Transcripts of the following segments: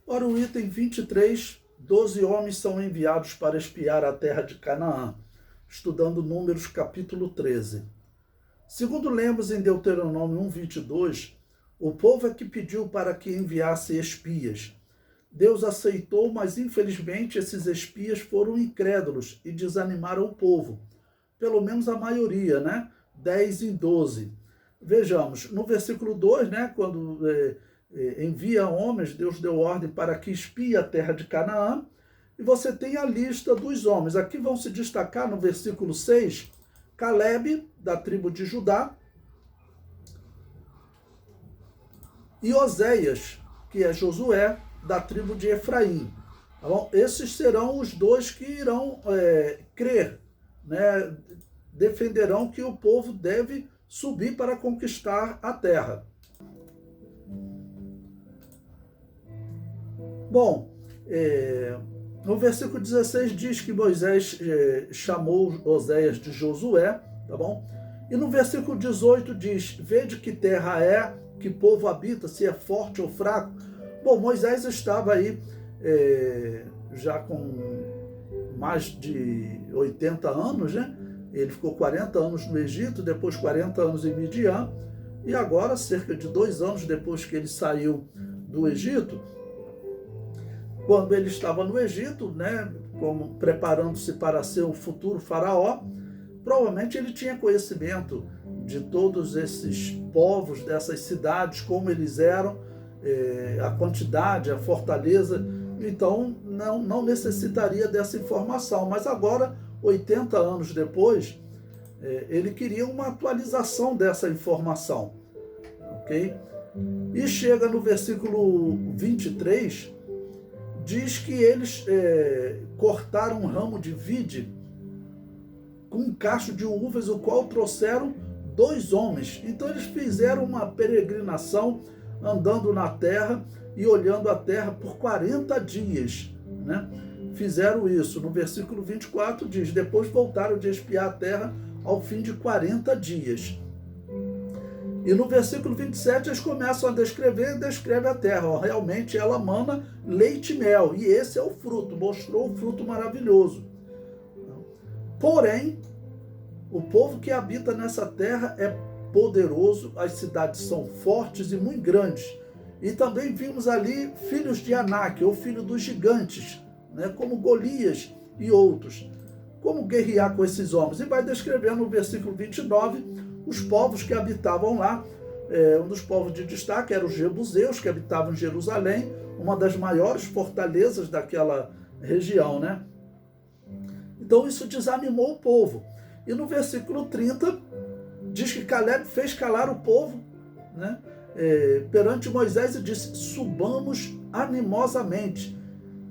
Ora, o item 23, 12 homens são enviados para espiar a terra de Canaã, estudando Números capítulo 13. Segundo lemos em Deuteronômio 1:22, o povo é que pediu para que enviasse espias. Deus aceitou, mas infelizmente esses espias foram incrédulos e desanimaram o povo. Pelo menos a maioria, né? 10 em 12. Vejamos, no versículo 2, né, quando envia homens, Deus deu ordem para que espie a terra de Canaã, e você tem a lista dos homens. Aqui vão se destacar no versículo 6, Calebe, da tribo de Judá, e Oséias, que é Josué, da tribo de Efraim. Tá bom? Esses serão os dois que irão crer, né? Defenderão que o povo deve subir para conquistar a terra. Bom, no versículo 16 diz que Moisés chamou Oséias de Josué, tá bom? E no versículo 18 diz, vede que terra é, que povo habita, se é forte ou fraco. Bom, Moisés estava aí já com mais de 80 anos, né? Ele ficou 40 anos no Egito, depois 40 anos em Midian, e agora, cerca de 2 anos depois que ele saiu do Egito, quando ele estava no Egito, né, como preparando-se para ser o futuro faraó, provavelmente ele tinha conhecimento de todos esses povos, dessas cidades, como eles eram, a quantidade, a fortaleza, então não necessitaria dessa informação. Mas agora, 80 anos depois, ele queria uma atualização dessa informação, ok? E chega no versículo 23, diz que eles cortaram um ramo de vide com um cacho de uvas, o qual trouxeram 2 homens. Então eles fizeram uma peregrinação, andando na terra e olhando a terra por 40 dias, né? Fizeram isso. No versículo 24 diz, depois voltaram de espiar a terra ao fim de 40 dias. E no versículo 27 eles começam a descreve a terra. Ó, realmente ela mana leite e mel. E esse é o fruto, mostrou o fruto maravilhoso. Porém, o povo que habita nessa terra é poderoso, as cidades são fortes e muito grandes. E também vimos ali filhos de Anak, ou filho dos gigantes, né, como Golias e outros. Como guerrear com esses homens? E vai descrevendo no versículo 29 os povos que habitavam lá. Um dos povos de destaque era os jebuseus, que habitavam em Jerusalém, uma das maiores fortalezas daquela região, né? Então isso desanimou o povo. E no versículo 30 diz que Calebe fez calar o povo, né, perante Moisés e disse, subamos animosamente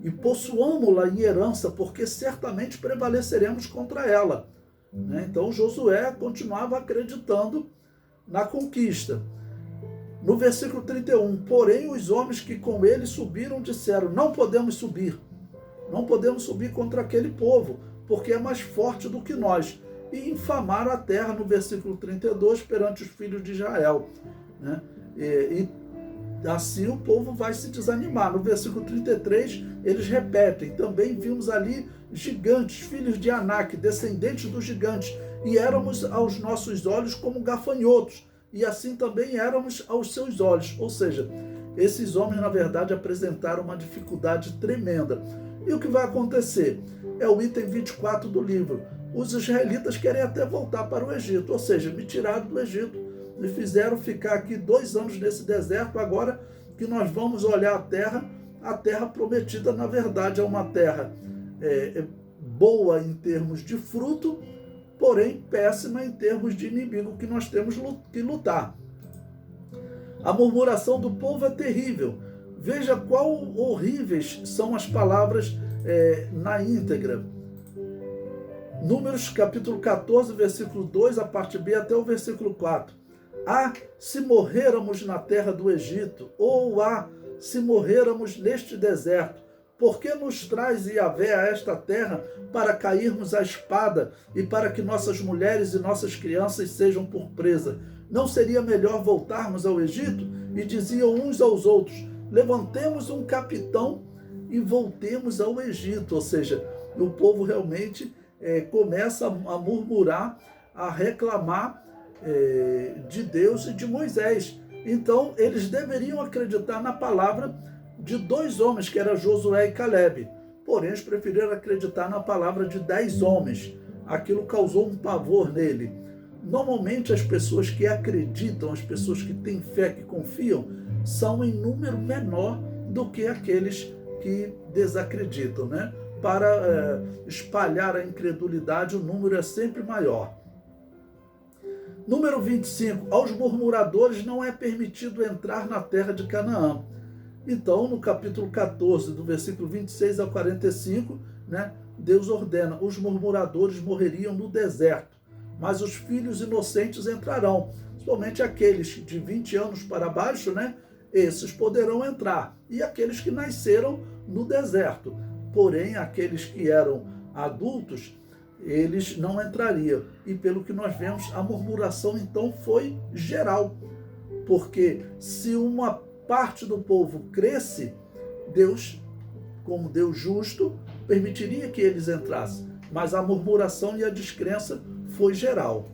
e possuamo-la em herança, porque certamente prevaleceremos contra ela. Né? Então Josué continuava acreditando na conquista. No versículo 31, porém os homens que com ele subiram disseram, não podemos subir contra aquele povo, porque é mais forte do que nós. E infamaram a terra, no versículo 32, perante os filhos de Israel. Né? E assim o povo vai se desanimar. No versículo 33, eles repetem, também vimos ali gigantes, filhos de Anak, descendentes dos gigantes, e éramos aos nossos olhos como gafanhotos, e assim também éramos aos seus olhos. Ou seja, esses homens, na verdade, apresentaram uma dificuldade tremenda. E o que vai acontecer? É o item 24 do livro. Os israelitas querem até voltar para o Egito, ou seja, me tiraram do Egito, me fizeram ficar aqui 2 anos nesse deserto, agora que nós vamos olhar a terra prometida, na verdade, é uma terra boa em termos de fruto, porém péssima em termos de inimigo que nós temos que lutar. A murmuração do povo é terrível. Veja quão horríveis são as palavras na íntegra. Números capítulo 14, versículo 2, a parte B até o versículo 4. Se morrêramos na terra do Egito, ou se morrêramos neste deserto, por que nos traz Yahvé a esta terra para cairmos à espada e para que nossas mulheres e nossas crianças sejam por presa? Não seria melhor voltarmos ao Egito? E diziam uns aos outros, levantemos um capitão e voltemos ao Egito. Ou seja, o povo realmente começa a murmurar, a reclamar de Deus e de Moisés. Então, eles deveriam acreditar na palavra de 2 homens, que era Josué e Calebe. Porém, eles preferiram acreditar na palavra de 10 homens. Aquilo causou um pavor nele. Normalmente, as pessoas que acreditam, as pessoas que têm fé, que confiam, são em número menor do que aqueles que desacreditam, né? Para espalhar a incredulidade, o número é sempre maior. Número 25. Aos murmuradores não é permitido entrar na terra de Canaã. Então, no capítulo 14, do versículo 26 ao 45, né, Deus ordena: os murmuradores morreriam no deserto, mas os filhos inocentes entrarão. Somente aqueles de 20 anos para baixo, né, esses poderão entrar. E aqueles que nasceram no deserto. Porém, aqueles que eram adultos, eles não entrariam. E pelo que nós vemos, a murmuração então foi geral. Porque se uma parte do povo cresce, Deus, como Deus justo, permitiria que eles entrassem. Mas a murmuração e a descrença foi geral.